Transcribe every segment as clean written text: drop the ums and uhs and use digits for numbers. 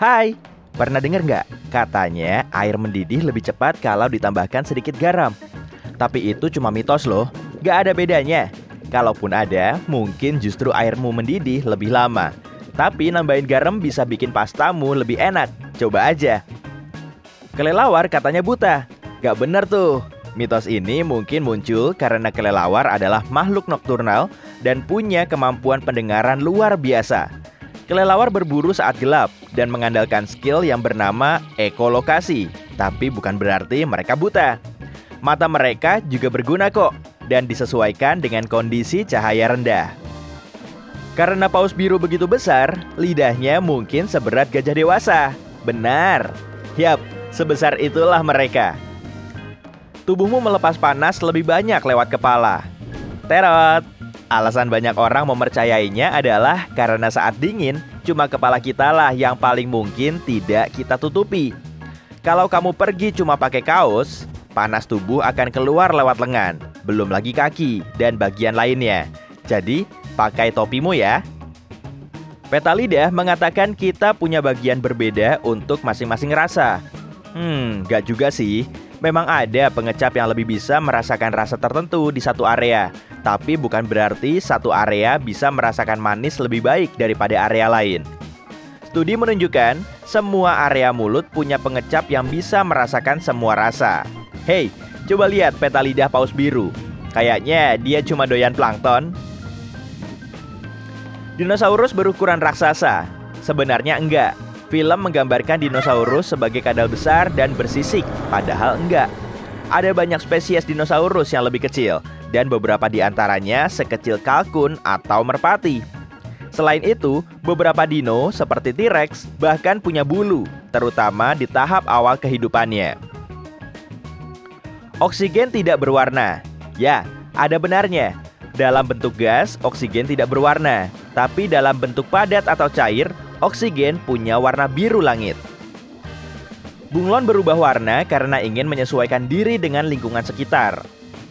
Hai, pernah dengar nggak? Katanya air mendidih lebih cepat kalau ditambahkan sedikit garam. Tapi itu cuma mitos loh, nggak ada bedanya. Kalaupun ada, mungkin justru airmu mendidih lebih lama. Tapi nambahin garam bisa bikin pastamu lebih enak. Coba aja. Kelelawar katanya buta. Gak bener tuh. Mitos ini mungkin muncul karena kelelawar adalah makhluk nokturnal dan punya kemampuan pendengaran luar biasa. Kelelawar berburu saat gelap dan mengandalkan skill yang bernama ekolokasi. Tapi bukan berarti mereka buta. Mata mereka juga berguna kok dan disesuaikan dengan kondisi cahaya rendah. Karena paus biru begitu besar, lidahnya mungkin seberat gajah dewasa. Benar. Yap, sebesar itulah mereka. Tubuhmu melepas panas lebih banyak lewat kepala. Terot. Alasan banyak orang mempercayainya adalah karena saat dingin, cuma kepala kita lah yang paling mungkin tidak kita tutupi. Kalau kamu pergi cuma pakai kaos, panas tubuh akan keluar lewat lengan, belum lagi kaki dan bagian lainnya. Jadi, pakai topimu ya. Peta lidah mengatakan kita punya bagian berbeda untuk masing-masing rasa. Gak juga sih. Memang ada pengecap yang lebih bisa merasakan rasa tertentu di satu area. Tapi bukan berarti satu area bisa merasakan manis lebih baik daripada area lain. Studi menunjukkan semua area mulut punya pengecap yang bisa merasakan semua rasa. Hei, coba lihat peta lidah paus biru. Kayaknya dia cuma doyan plankton. Dinosaurus berukuran raksasa. Sebenarnya enggak. Film menggambarkan dinosaurus sebagai kadal besar dan bersisik, padahal enggak. Ada banyak spesies dinosaurus yang lebih kecil, dan beberapa di antaranya sekecil kalkun atau merpati. Selain itu, beberapa dino seperti T-Rex bahkan punya bulu, terutama di tahap awal kehidupannya. Oksigen tidak berwarna. Ya, ada benarnya. Dalam bentuk gas, oksigen tidak berwarna. Tapi dalam bentuk padat atau cair, oksigen punya warna biru langit. Bunglon berubah warna karena ingin menyesuaikan diri dengan lingkungan sekitar.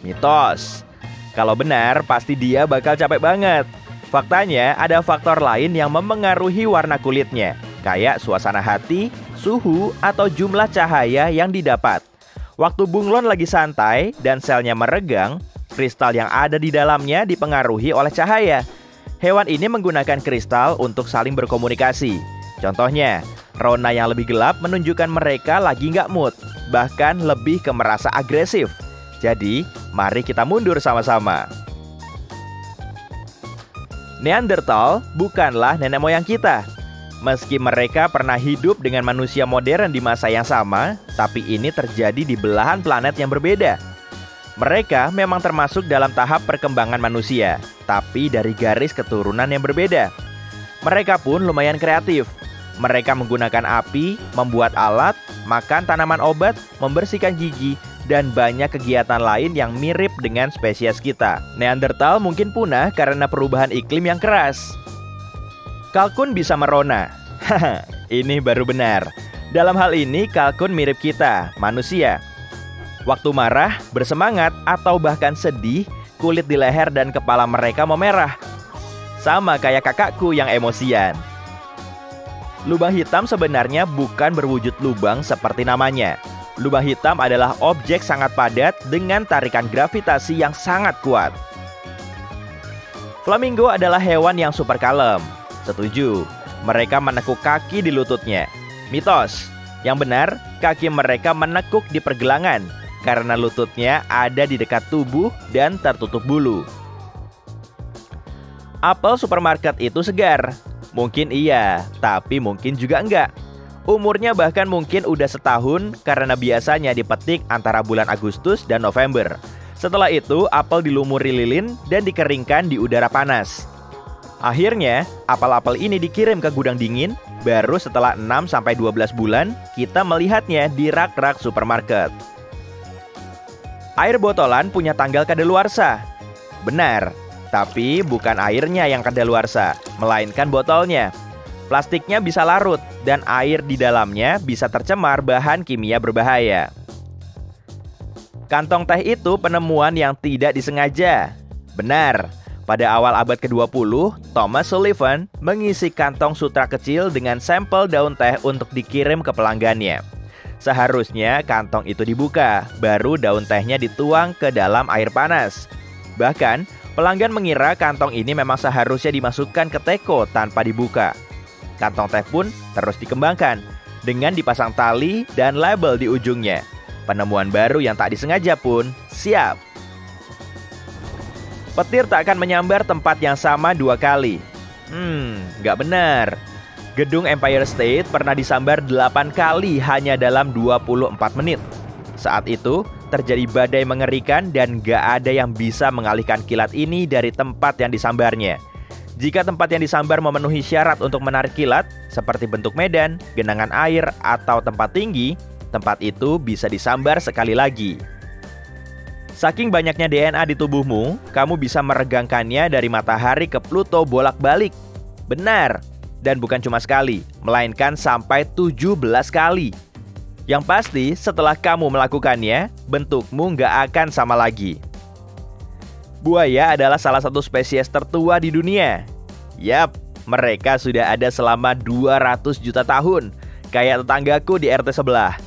Mitos. Kalau benar, pasti dia bakal capek banget. Faktanya, ada faktor lain yang memengaruhi warna kulitnya, kayak suasana hati, suhu, atau jumlah cahaya yang didapat. Waktu bunglon lagi santai dan selnya meregang, kristal yang ada di dalamnya dipengaruhi oleh cahaya. Hewan ini menggunakan kristal untuk saling berkomunikasi. Contohnya, rona yang lebih gelap menunjukkan mereka lagi nggak mood, bahkan lebih ke merasa agresif. Jadi, mari kita mundur sama-sama. Neanderthal bukanlah nenek moyang kita. Meski mereka pernah hidup dengan manusia modern di masa yang sama, tapi ini terjadi di belahan planet yang berbeda. Mereka memang termasuk dalam tahap perkembangan manusia, tapi dari garis keturunan yang berbeda. Mereka pun lumayan kreatif. Mereka menggunakan api, membuat alat, makan tanaman obat, membersihkan gigi, dan banyak kegiatan lain yang mirip dengan spesies kita. Neanderthal mungkin punah karena perubahan iklim yang keras. Kalkun bisa merona. Haha, ini baru benar. Dalam hal ini, kalkun mirip kita, manusia. Waktu marah, bersemangat, atau bahkan sedih, kulit di leher dan kepala mereka memerah. Sama kayak kakakku yang emosian. Lubang hitam sebenarnya bukan berwujud lubang seperti namanya. Lubang hitam adalah objek sangat padat dengan tarikan gravitasi yang sangat kuat. Flamingo adalah hewan yang super kalem. Setuju, mereka menekuk kaki di lututnya. Mitos. Yang benar, kaki mereka menekuk di pergelangan karena lututnya ada di dekat tubuh dan tertutup bulu. Apel supermarket itu segar. Mungkin iya, tapi mungkin juga enggak. Umurnya bahkan mungkin udah setahun karena biasanya dipetik antara bulan Agustus dan November. Setelah itu, apel dilumuri lilin dan dikeringkan di udara panas. Akhirnya, apel-apel ini dikirim ke gudang dingin. Baru setelah 6-12 bulan, kita melihatnya di rak-rak supermarket. Air botolan punya tanggal kadaluarsa. Benar, tapi bukan airnya yang kadaluarsa, melainkan botolnya. Plastiknya bisa larut dan air di dalamnya bisa tercemar bahan kimia berbahaya. Kantong teh itu penemuan yang tidak disengaja. Benar, Pada awal abad ke-20, Thomas Sullivan mengisi kantong sutra kecil dengan sampel daun teh untuk dikirim ke pelanggannya. Seharusnya kantong itu dibuka, baru daun tehnya dituang ke dalam air panas. Bahkan, pelanggan mengira kantong ini memang seharusnya dimasukkan ke teko tanpa dibuka. Kantong teh pun terus dikembangkan dengan dipasang tali dan label di ujungnya. Penemuan baru yang tak disengaja pun siap. Petir tak akan menyambar tempat yang sama 2 kali. Nggak benar. Gedung Empire State pernah disambar 8 kali hanya dalam 24 menit. Saat itu, terjadi badai mengerikan dan nggak ada yang bisa mengalihkan kilat ini dari tempat yang disambarnya. Jika tempat yang disambar memenuhi syarat untuk menarik kilat, seperti bentuk medan, genangan air, atau tempat tinggi, tempat itu bisa disambar sekali lagi. Saking banyaknya DNA di tubuhmu, kamu bisa meregangkannya dari matahari ke Pluto bolak-balik. Benar, dan bukan cuma sekali, melainkan sampai 17 kali. Yang pasti, setelah kamu melakukannya, bentukmu nggak akan sama lagi. Buaya adalah salah satu spesies tertua di dunia. Yap, mereka sudah ada selama 200 juta tahun, kayak tetanggaku di RT sebelah.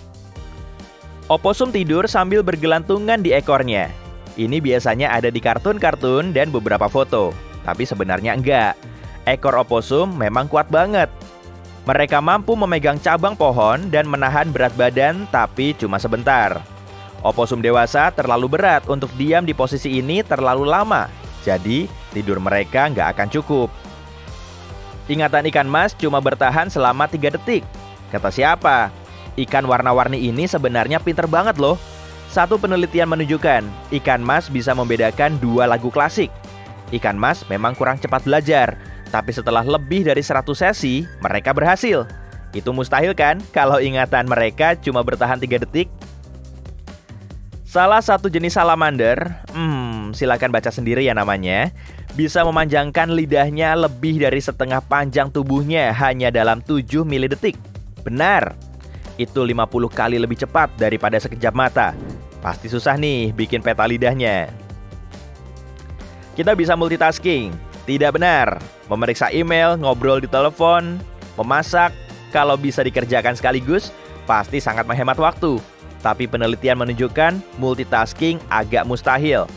Oposum tidur sambil bergelantungan di ekornya. Ini biasanya ada di kartun-kartun dan beberapa foto, tapi sebenarnya enggak. Ekor oposum memang kuat banget. Mereka mampu memegang cabang pohon dan menahan berat badan, tapi cuma sebentar. Oposum dewasa terlalu berat untuk diam di posisi ini terlalu lama, jadi tidur mereka nggak akan cukup. Ingatan ikan mas cuma bertahan selama 3 detik. Kata siapa? Ikan warna-warni ini sebenarnya pinter banget loh. Satu penelitian menunjukkan, ikan mas bisa membedakan 2 lagu klasik. Ikan mas memang kurang cepat belajar, tapi setelah lebih dari 100 sesi, mereka berhasil. Itu mustahil kan kalau ingatan mereka cuma bertahan 3 detik? Salah satu jenis salamander, silakan baca sendiri ya namanya, bisa memanjangkan lidahnya lebih dari setengah panjang tubuhnya hanya dalam 7 milidetik. Benar, itu 50 kali lebih cepat daripada sekejap mata. Pasti susah nih bikin peta lidahnya. Kita bisa multitasking. Tidak benar. Memeriksa email, ngobrol di telepon, memasak, kalau bisa dikerjakan sekaligus, pasti sangat menghemat waktu. Tapi penelitian menunjukkan multitasking agak mustahil.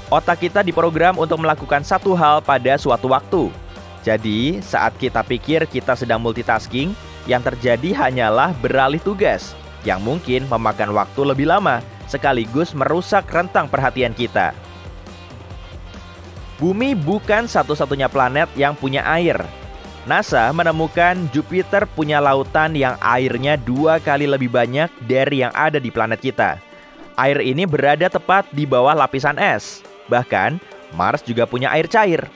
Otak kita diprogram untuk melakukan satu hal pada suatu waktu. Jadi, saat kita pikir kita sedang multitasking, yang terjadi hanyalah beralih tugas, yang mungkin memakan waktu lebih lama, sekaligus merusak rentang perhatian kita. Bumi bukan satu-satunya planet yang punya air. NASA menemukan Jupiter punya lautan yang airnya 2 kali lebih banyak dari yang ada di planet kita. Air ini berada tepat di bawah lapisan es. Bahkan, Mars juga punya air cair.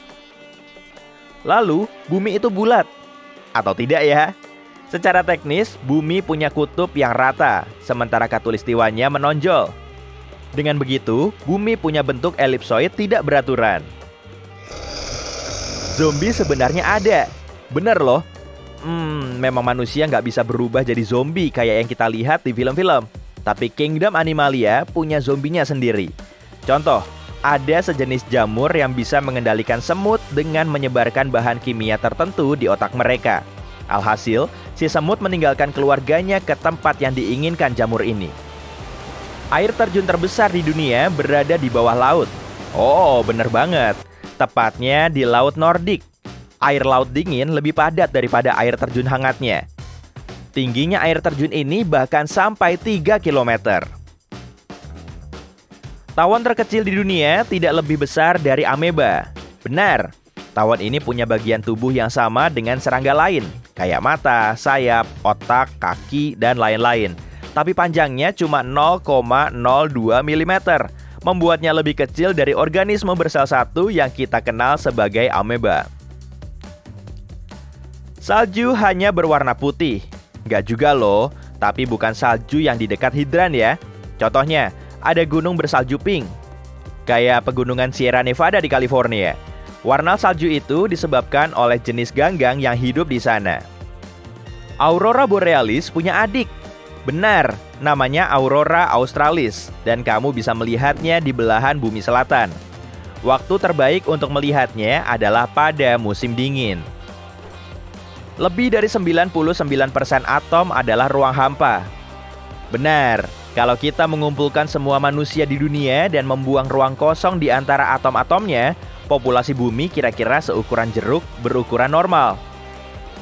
Lalu, bumi itu bulat. Atau tidak ya? Secara teknis, bumi punya kutub yang rata, sementara khatulistiwanya menonjol. Dengan begitu, bumi punya bentuk elipsoid tidak beraturan. Zombie sebenarnya ada. Bener loh. Memang manusia nggak bisa berubah jadi zombie kayak yang kita lihat di film-film. Tapi Kingdom Animalia punya zombinya sendiri. Contoh, ada sejenis jamur yang bisa mengendalikan semut dengan menyebarkan bahan kimia tertentu di otak mereka. Alhasil, si semut meninggalkan keluarganya ke tempat yang diinginkan jamur ini. Air terjun terbesar di dunia berada di bawah laut. Oh, bener banget. Tepatnya di Laut Nordik. Air laut dingin lebih padat daripada air terjun hangatnya. Tingginya air terjun ini bahkan sampai 3 km. Tawon terkecil di dunia tidak lebih besar dari ameba. Benar, tawon ini punya bagian tubuh yang sama dengan serangga lain, kayak mata, sayap, otak, kaki, dan lain-lain. Tapi panjangnya cuma 0,02 mm, membuatnya lebih kecil dari organisme bersel satu yang kita kenal sebagai ameba. Salju hanya berwarna putih. Nggak juga loh, tapi bukan salju yang di dekat hidran ya. Contohnya, ada gunung bersalju pink, kayak pegunungan Sierra Nevada di California. Warna salju itu disebabkan oleh jenis ganggang yang hidup di sana. Aurora Borealis punya adik. Benar, namanya Aurora Australis, dan kamu bisa melihatnya di belahan bumi selatan. Waktu terbaik untuk melihatnya adalah pada musim dingin. Lebih dari 99% atom adalah ruang hampa. Benar, kalau kita mengumpulkan semua manusia di dunia dan membuang ruang kosong di antara atom-atomnya, populasi bumi kira-kira seukuran jeruk berukuran normal.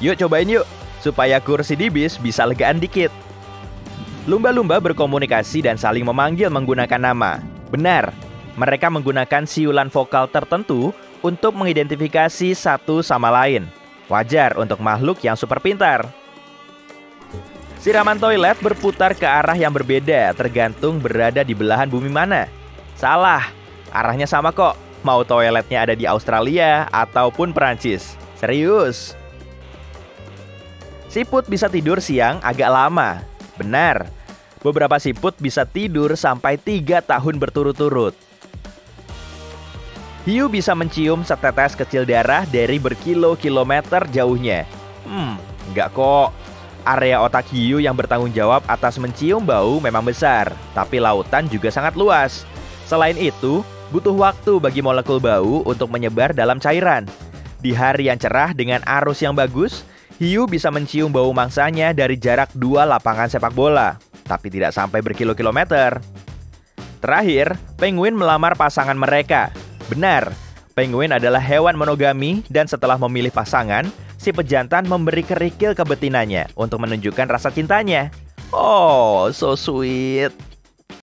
Yuk cobain yuk, supaya kursi di bis bisa legaan dikit. Lumba-lumba berkomunikasi dan saling memanggil menggunakan nama. Benar, mereka menggunakan siulan vokal tertentu untuk mengidentifikasi satu sama lain. Wajar untuk makhluk yang super pintar. Siraman toilet berputar ke arah yang berbeda tergantung berada di belahan bumi mana. Salah, arahnya sama kok. Mau toiletnya ada di Australia ataupun Perancis. Serius. Siput bisa tidur siang agak lama. Benar, beberapa siput bisa tidur sampai 3 tahun berturut-turut. Hiu bisa mencium setetes kecil darah dari berkilo-kilometer jauhnya. Enggak kok. Area otak hiu yang bertanggung jawab atas mencium bau memang besar, tapi lautan juga sangat luas. Selain itu, butuh waktu bagi molekul bau untuk menyebar dalam cairan. Di hari yang cerah dengan arus yang bagus, hiu bisa mencium bau mangsanya dari jarak 2 lapangan sepak bola, tapi tidak sampai berkilo-kilometer. Terakhir, penguin melamar pasangan mereka. Benar, penguin adalah hewan monogami dan setelah memilih pasangan, si pejantan memberi kerikil ke betinanya untuk menunjukkan rasa cintanya. Oh, so sweet.